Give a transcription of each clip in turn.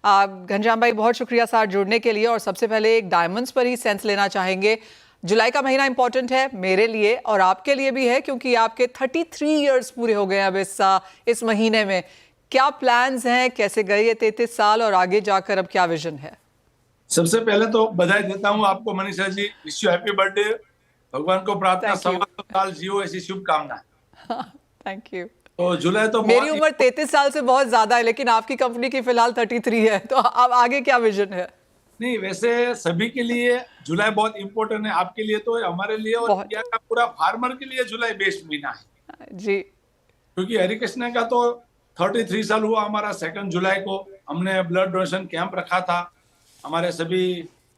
घनश्याम भाई, बहुत शुक्रिया साथ जुड़ने के लिए। और सबसे पहले एक डायमंड्स पर ही सेंस लेना चाहेंगे। जुलाई का महीना इंपॉर्टेंट है मेरे लिए और आपके लिए भी है, क्योंकि आपके 33 इयर्स पूरे हो गए अब इस महीने में। क्या प्लान्स हैं, कैसे गए ये 33 साल और आगे जाकर अब क्या विजन है? सबसे पहले तो बधाई देता हूं आपको Manisha ji, wish you happy birthday. भगवान को प्रार्थना थैंक यू। 125 साल जियो, ऐसी शुभकामनाएं। Thank you. तो जुलाई तो मेरी बहुत उम्र 33 साल से बहुत ज्यादा है, लेकिन आपकी कंपनी की फिलहाल 33 है, तो अब आगे क्या विजन है? नहीं, वैसे सभी के लिए जुलाई बहुत इंपॉर्टेंट है, आपके लिए तो है, हमारे लिए और बहुत। इंडिया का पूरा फार्मर के लिए जुलाई बेस्ट महीना है। जी। क्योंकि हरिकृष्ण का तो 33 साल हुआ हमारा। 2 जुलाई को हमने ब्लड डोनेशन कैंप रखा था। हमारे सभी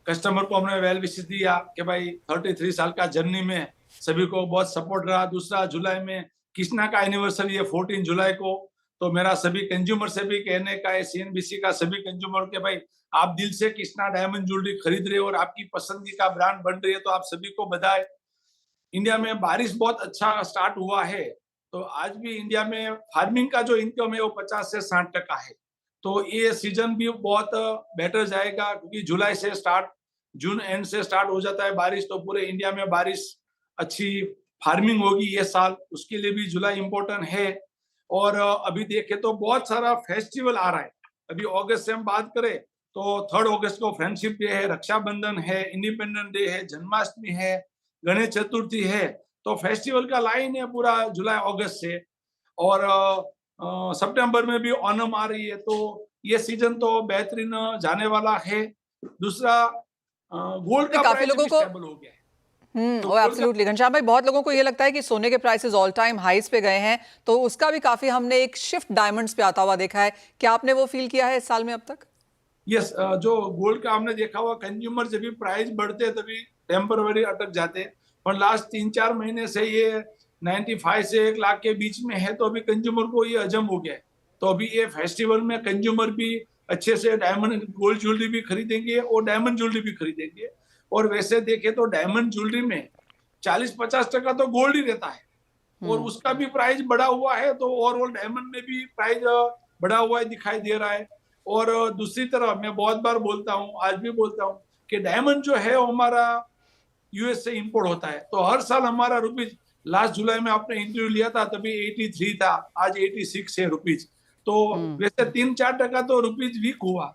कस्टमर को हमने वेल विश दिया कि भाई 33 साल का जर्नी में सभी को बहुत सपोर्ट रहा। 2 जुलाई में कृष्णा का एनिवर्सरी है, 14 जुलाई को। तो मेरा सभी कंज्यूमर से भी कहने का है, सीएनबीसी का सभी कंज्यूमर के भाई आप दिल से कृष्णा डायमंड ज्वेलरी खरीद रहे हो और आपकी पसंदी का ब्रांड बन रही है, तो आप सभी को बधाई। इंडिया में बारिश बहुत अच्छा स्टार्ट हुआ है, तो आज भी इंडिया में फार्मिंग का जो इनकम है वो 50 से 60% है। तो ये सीजन भी बहुत बेटर जाएगा, क्योंकि जुलाई से स्टार्ट, जून एंड से स्टार्ट हो जाता है बारिश, तो पूरे इंडिया में बारिश अच्छी फार्मिंग होगी ये साल, उसके लिए भी जुलाई इंपॉर्टेंट है। और अभी देखें तो बहुत सारा फेस्टिवल आ रहा है। अभी अगस्त से हम बात करें तो 3 अगस्त को फ्रेंडशिप डे है, रक्षाबंधन है, इंडिपेंडेंस डे है, जन्माष्टमी है, गणेश चतुर्थी है। तो फेस्टिवल का लाइन है पूरा जुलाई अगस्त से। और सितंबर में भी ओणम आ रही है, तो ये सीजन तो बेहतरीन जाने वाला है। दूसरा, गोल्ड का काफी प्राइस लोगों भी को स्टेबल हो गया है। तो ओ गोल्ड का, एब्सोल्युटली घनश्याम भाई, बहुत लोगों को ये लगता है कि सोने के प्राइसेस ऑल टाइम हाईज पे गए हैं, तो उसका भी काफी हमने एक शिफ्ट डायमंड्स पे आता हुआ देखा है। क्या आपने वो फील किया है इस साल में अब तक? यस, जो गोल्ड का हमने देखा हुआ, कंज्यूमर जब भी प्राइस बढ़ते हैं तभी टेम्पररी अटक जाते हैं। और लास्ट 3-4 महीने से ये 95 से 1 लाख के बीच में है, तो अभी कंज्यूमर को ये हजम हो गया है। तो अभी ये फेस्टिवल में कंज्यूमर भी अच्छे से डायमंड गोल्ड ज्वेलरी भी खरीदेंगे और डायमंड ज्वेलरी भी खरीदेंगे। और वैसे देखे तो डायमंड ज्वेलरी में 40-50% तो गोल्ड ही रहता है, और उसका भी प्राइस बढ़ा हुआ है। तो ओवरऑल डायमंड में भी प्राइस बढ़ा हुआ है, दिखाई दे रहा है। और दूसरी तरफ मैं बहुत बार बोलता हूँ, आज भी बोलता हूँ कि डायमंड जो है हमारा यूएस से इंपोर्ट होता है। तो हर साल हमारा रुपीज, लास्ट जुलाई में आपने इंटरव्यू लिया था तभी 83 था, आज 86 है रुपीज। तो वैसे 3-4% तो रुपीज वीक हुआ,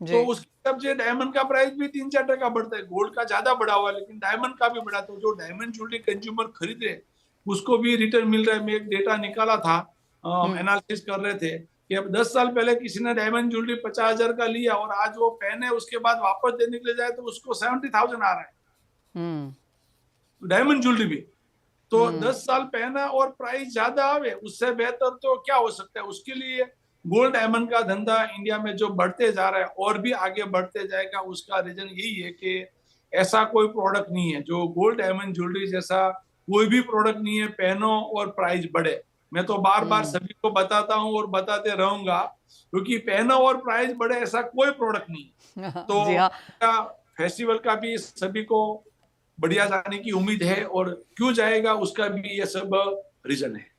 तो जी। उस हिसाब से डायमंड का प्राइस भी 3-4% बढ़ता है। गोल्ड का ज्यादा बढ़ा हुआ है, लेकिन डायमंड का भी बढ़ा। तो जो डायमंड ज्वेलरी कंज्यूमर खरीद रहे उसको भी रिटर्न मिल रहा है। मैं एक डेटा निकाला था, एनालिसिस कर रहे थे कि अब 10 साल पहले किसी ने डायमंड ज्वेलरी 50,000 का लिया और आज वो पहने, उसके बाद वापस देने के लिए जाए तो उसको 70,000 आ रहा है डायमंड ज्वेलरी भी। तो 10 साल पहना और प्राइस ज्यादा आवे, उससे बेहतर तो क्या हो सकता है। उसके लिए गोल्ड डायमंड का धंधा इंडिया में जो बढ़ते जा रहा है और भी आगे बढ़ते जाएगा, उसका रीजन यही है कि ऐसा कोई प्रोडक्ट नहीं है जो गोल्ड डायमंड ज्वेलरी जैसा, कोई भी प्रोडक्ट नहीं है पहनो और प्राइस बढ़े। मैं तो बार बार सभी को बताता हूँ और बताते रहूंगा, क्योंकि पहनो और प्राइस बढ़े ऐसा कोई प्रोडक्ट नहीं है। जी तो हाँ। फेस्टिवल का भी सभी को बढ़िया जाने की उम्मीद है, और क्यों जाएगा उसका भी ये सब रीजन है।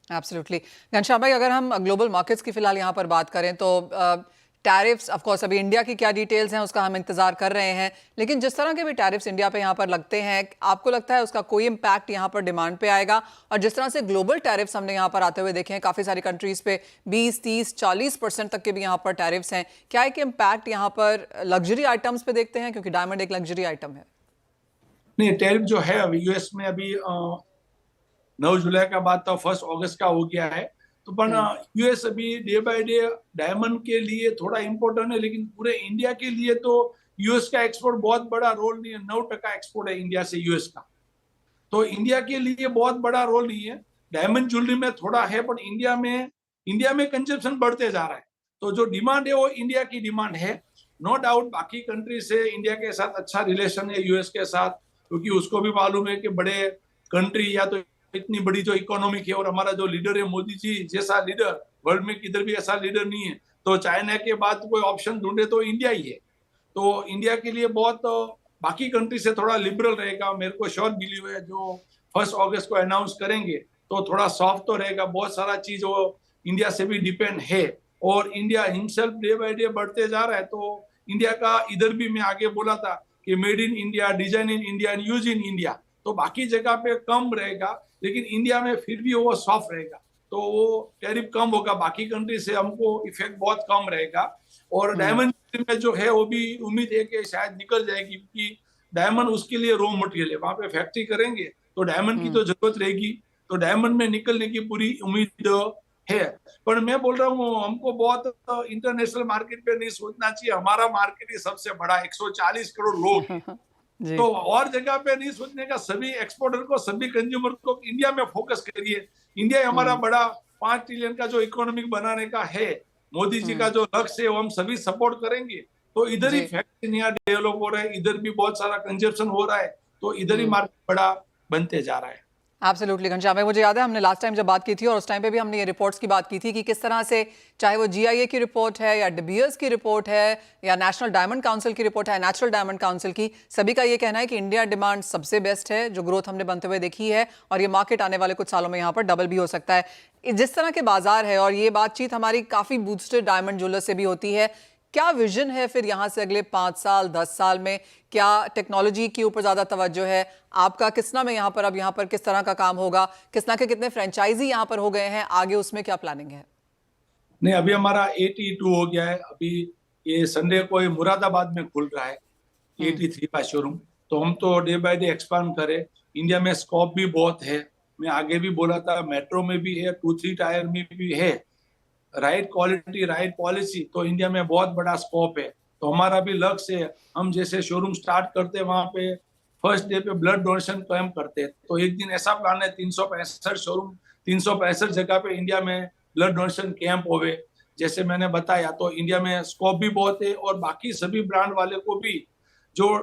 एब्सोल्युटली। घनश्याम भाई, अगर हम ग्लोबल मार्केट्स की फिलहाल यहाँ पर बात करें तो टैरिफ्स, ऑफ कोर्स अभी इंडिया की क्या डिटेल्स हैं उसका हम इंतजार कर रहे हैं, लेकिन जिस तरह के भी टैरिफ्स इंडिया पे यहाँ पर लगते हैं, आपको लगता है उसका कोई इम्पैक्ट यहाँ पर डिमांड पे आएगा? और जिस तरह से ग्लोबल टैरिफ्स हमने यहाँ पर आते हुए देखे हैं, काफी सारी कंट्रीज पे 20, 30, 40% तक के भी यहाँ पर टैरिफ्स हैं, क्या एक इम्पैक्ट यहाँ पर लग्जरी आइटम्स पे देखते हैं, क्योंकि डायमंड एक लग्जरी आइटम है? नहीं, टैरिफ जो है अभी यूएस में अभी 9 जुलाई का बाद तो 1 अगस्त का हो गया है। तो पर यूएस अभी डे बाय डे डायमंड के लिए थोड़ा इंपॉर्टेंट है, लेकिन पूरे इंडिया के लिए तो यूएस का एक्सपोर्ट बहुत बड़ा रोल नहीं है। 9% एक्सपोर्ट है इंडिया से यूएस का, तो इंडिया के लिए बहुत बड़ा रोल नहीं है। डायमंड ज्वेलरी में थोड़ा है, पर इंडिया में कंजप्शन बढ़ते जा रहा है। तो जो डिमांड है वो इंडिया की डिमांड है, नो डाउट। बाकी कंट्री से इंडिया के साथ अच्छा रिलेशन है यूएस के साथ, क्योंकि उसको भी मालूम है कि बड़े कंट्री या तो इतनी बड़ी जो इकोनॉमिक है, और हमारा जो लीडर है मोदी जी जैसा लीडर वर्ल्ड में किधर भी ऐसा लीडर नहीं है। तो चाइना के बाद कोई ऑप्शन ढूंढे तो इंडिया ही है। तो इंडिया के लिए बहुत बाकी कंट्री से थोड़ा लिबरल रहेगा। मेरे को श्योर बिलीव है जो 1 अगस्त को अनाउंस करेंगे तो थोड़ा सॉफ्ट तो रहेगा। बहुत सारा चीज वो इंडिया से भी डिपेंड है, और India himself day by day बढ़ते जा रहा है। तो इंडिया का इधर भी मैं आगे बोला था कि made in India, design in India and use in India, तो बाकी जगह पे कम रहेगा, लेकिन इंडिया में फिर भी वो सॉफ्ट रहेगा, तो वो टैरिफ कम होगा, बाकी कंट्री से हमको इफेक्ट बहुत कम रहेगा। और डायमंड में जो है वो भी उम्मीद है कि शायद निकल जाएगी, क्योंकि डायमंड उसके लिए रॉ मटेरियल है, वहां पे फैक्ट्री करेंगे तो डायमंड की तो जरूरत रहेगी, तो डायमंड में निकलने की पूरी उम्मीद है। पर मैं बोल रहा हूँ हमको बहुत इंटरनेशनल मार्केट पे नहीं सोचना चाहिए, हमारा मार्केट ही सबसे बड़ा 140 करोड़ लोग हैं। जी तो और जगह पे नहीं सोचने का, सभी एक्सपोर्टर को, सभी कंज्यूमर को इंडिया में फोकस करिए। इंडिया हमारा बड़ा 5 ट्रिलियन का जो इकोनॉमिक बनाने का है, मोदी जी का जो लक्ष्य है वो हम सभी सपोर्ट करेंगे। तो इधर ही जी फैक्ट्री डेवलप हो रहा है, इधर भी बहुत सारा कंजप्शन हो रहा है, तो इधर ही मार्केट बड़ा बनते जा रहा है। एब्सोल्युटली घनश्याम भाई, मुझे याद है हमने लास्ट टाइम जब बात की थी और उस टाइम पे भी हमने ये रिपोर्ट्स की बात की थी कि किस तरह से, चाहे वो जीआईए की रिपोर्ट है या डिबियर्स की रिपोर्ट है या नेशनल डायमंड काउंसिल की रिपोर्ट है, नेचुरल डायमंड काउंसिल की, सभी का ये कहना है कि इंडिया डिमांड सबसे बेस्ट है, जो ग्रोथ हमने बनते हुए देखी है, और ये मार्केट आने वाले कुछ सालों में यहाँ पर डबल भी हो सकता है। जिस तरह के बाजार है, और ये बातचीत हमारी काफ़ी बूस्टेड डायमंड ज्वेलर्स से भी होती है, क्या विजन है फिर यहाँ से अगले 5 साल 10 साल में? क्या टेक्नोलॉजी के ऊपर ज्यादा तवज्जो है आपका? किसना में यहाँ पर, अब यहाँ पर किस तरह का काम होगा? किसना के कितने फ्रेंचाइजी यहाँ पर हो गए हैं, आगे उसमें क्या प्लानिंग है? नहीं, अभी हमारा 82 हो गया है, अभी ये संडे को ये मुरादाबाद में खुल रहा है 83 का शोरूम। तो हम तो डे बाय डे एक्सपांड करें, इंडिया में स्कोप भी बहुत है। मैं आगे भी बोला था, मेट्रो में भी है, 2-3 टायर में भी है, राइट क्वालिटी राइट पॉलिसी, तो इंडिया में बहुत बड़ा स्कोप है। तो हमारा भी लक्ष्य है, हम जैसे शोरूम स्टार्ट करते हैं वहां पे फर्स्ट डे पे ब्लड डोनेशन कैंप करते हैं, तो एक दिन ऐसा प्लान है 365 शोरूम, 365 जगह पे इंडिया में ब्लड डोनेशन कैंप होवे, जैसे मैंने बताया। तो इंडिया में स्कोप भी बहुत है, और बाकी सभी ब्रांड वाले को भी जो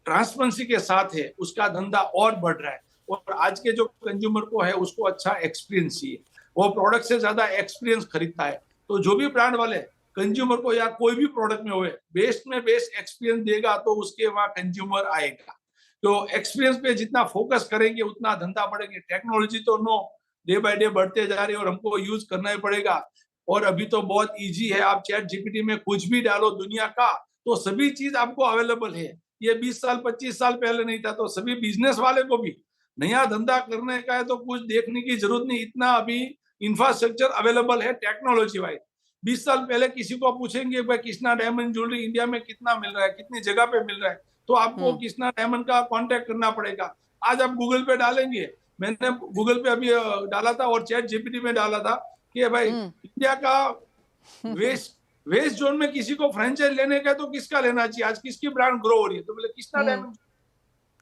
ट्रांसपेरेंसी के साथ है उसका धंधा और बढ़ रहा है। और आज के जो कंज्यूमर को है उसको अच्छा एक्सपीरियंस चाहिए, वो प्रोडक्ट से ज्यादा एक्सपीरियंस खरीदता है। तो जो भी ब्रांड वाले कंज्यूमर को या कोई भी प्रोडक्ट में हुए बेस्ट में बेस्ट एक्सपीरियंस देगा, तो उसके वहां कंज्यूमर आएगा। तो एक्सपीरियंस पे जितना फोकस करेंगे उतना धंधा बढ़ेंगे। टेक्नोलॉजी तो नो डे बाय डे बढ़ते जा रही है और हमको यूज करना ही पड़ेगा। और अभी तो बहुत इजी है, आप चैट जीपीटी में कुछ भी डालो दुनिया का, तो सभी चीज आपको अवेलेबल है। ये 20 साल 25 साल पहले नहीं था। तो सभी बिजनेस वाले को भी नया धंधा करने का है तो कुछ देखने की जरूरत नहीं, इतना अभी इंफ्रास्ट्रक्चर अवेलेबल है टेक्नोलॉजी वाइज। 20 साल पहले किसी को पूछेंगे भाई कृष्णा डायमंड ज्वेलरी इंडिया में कितना मिल रहा है, कितनी जगह पे मिल रहा है, तो आपको कृष्णा डायमंड का कांटेक्ट करना पड़ेगा। आज आप गूगल पे डालेंगे, मैंने गूगल पे अभी डाला था और चैट जीपीटी में डाला था कि भाई इंडिया का वेस्ट वेस्ट जोन में किसी को फ्रेंचाइज लेने का तो किसका लेना चाहिए, आज किसकी ब्रांड ग्रो हो रही है, तो बोले कृष्णा डायमंड।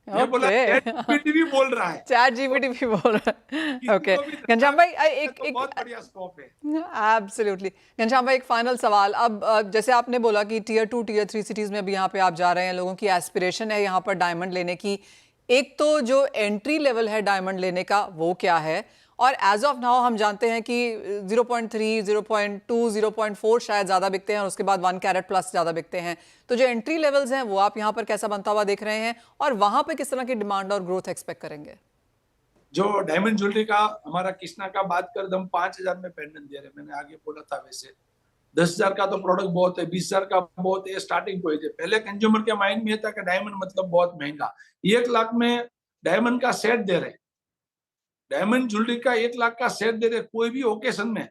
मैं बोला चैट जीपीटी भी बोल रहा है, चैट जीपीटी भी बोल रहा है। ओके घनश्याम भाई, एक बहुत बढ़िया स्कोप है। एब्सोल्युटली घनश्याम भाई, एक फाइनल सवाल। अब जैसे आपने बोला कि टियर 2 टियर 3 सिटीज में भी यहाँ पे आप जा रहे हैं, लोगों की एस्पिरेशन है यहाँ पर डायमंड लेने की। एक तो जो एंट्री लेवल है डायमंड लेने का वो क्या है, और एज ऑफ नाउ हम जानते हैं कि 0.3 0.2 0.4 शायद ज़्यादा बिकते हैं, और उसके बाद 1 कैरेट प्लस ज़्यादा बिकते हैं। तो जो एंट्री लेवल्स हैं वो आप यहाँ पर कैसा बनता हुआ देख रहे हैं, और वहाँ पे किस तरह की डिमांड और ग्रोथ एक्सपेक्ट करेंगे? जो डायमंड ज्वेलरी का हमारा कृष्णा का बात कर, हम 5,000 में पेंडेंट दे रहे हैं, मैंने आगे बोला था। वैसे 10,000 का तो प्रोडक्ट बहुत है, 20,000 का बहुत है, स्टार्टिंग पॉइंट है। पहले कंज्यूमर के माइंड में ये था कि डायमंड मतलब बहुत महंगा। 1 लाख में डायमंड का सेट दे रहे, डायमंड ज्वेलरी का 1 लाख का सेट दे रहे। कोई भी ओकेशन में,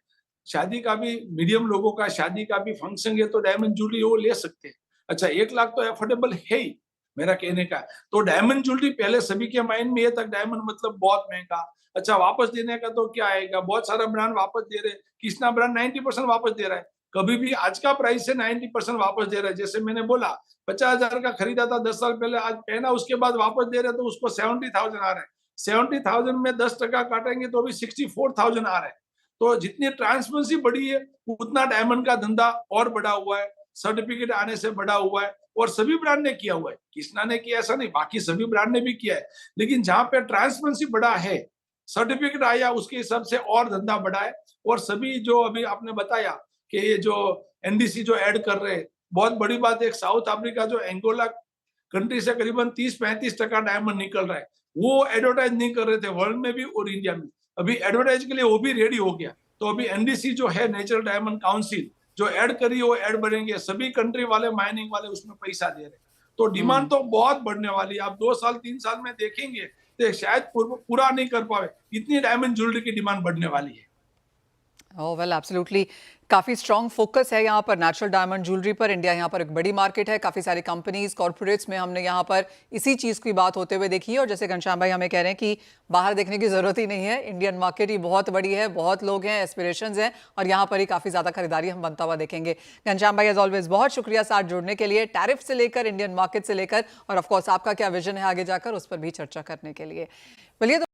शादी का भी, मीडियम लोगों का शादी का भी फंक्शन है तो डायमंड ज्वेलरी वो ले सकते हैं। अच्छा 1 लाख तो एफोर्डेबल है ही, मेरा कहने का। तो डायमंड ज्वेलरी पहले सभी के माइंड में ये था डायमंड मतलब बहुत महंगा। अच्छा वापस देने का तो क्या आएगा, बहुत सारा ब्रांड वापस दे रहे, कृष्णा ब्रांड 90% वापस दे रहा है। कभी भी आज का प्राइस से 90% वापस दे रहा है। जैसे मैंने बोला 50,000 का खरीदा था 10 साल पहले, आज पहना उसके बाद वापस दे रहे तो उसको 70,000 आ रहा है। 70,000 में 10% काटेंगे तो अभी 64,000 आ रहा है। तो जितनी ट्रांसपेरेंसी बढ़ी है उतना डायमंड का धंधा और बढ़ा हुआ है, सर्टिफिकेट आने से बढ़ा हुआ है, और सभी ब्रांड ने किया हुआ है। कृष्णा ने किया ऐसा नहीं, बाकी सभी ब्रांड ने भी किया है। लेकिन जहां पे ट्रांसपेरेंसी बढ़ा है, सर्टिफिकेट आया, उसके हिसाब से और धंधा बढ़ा है। और सभी जो अभी आपने बताया कि ये जो एनडीसी जो ऐड कर रहे हैं, बहुत बड़ी बात है। साउथ अफ्रीका जो एंगोला कंट्री से करीबन 30-35% डायमंड निकल रहा है, वो एडवर्टाइज नहीं कर रहे थे वर्ल्ड में भी और इंडिया में। अभी एडवर्टाइज के लिए वो भी रेडी हो गया। तो अभी एनडीसी जो है, नेचुरल डायमंड काउंसिल, जो ऐड करी वो ऐड बढ़ेंगे, सभी कंट्री वाले माइनिंग वाले उसमें पैसा दे रहे, तो डिमांड तो बहुत बढ़ने वाली है। आप 2 साल 3 साल में देखेंगे तो शायद पूरा नहीं कर पाए, इतनी डायमंड ज्वेलरी की डिमांड बढ़ने वाली है। ओह वेल एब्सोल्युटली, काफ़ी स्ट्रॉन्ग फोकस है यहाँ पर नेचुरल डायमंड ज्वेलरी पर। इंडिया यहाँ पर एक बड़ी मार्केट है, काफ़ी सारी कंपनीज कॉर्पोरेट्स में हमने यहाँ पर इसी चीज़ की बात होते हुए देखी है। और जैसे घनश्याम भाई हमें कह रहे हैं कि बाहर देखने की ज़रूरत ही नहीं है, इंडियन मार्केट ही बहुत बड़ी है, बहुत लोग हैं, एस्पिरेशंस हैं और यहाँ पर ही काफ़ी ज़्यादा खरीदारी हम बनता हुआ देखेंगे। घनश्याम भाई एज ऑलवेज बहुत शुक्रिया साथ जुड़ने के लिए, टैरिफ से लेकर इंडियन मार्केट से लेकर और ऑफकोर्स आपका क्या विजन है आगे जाकर उस पर भी चर्चा करने के लिए। बोलिए।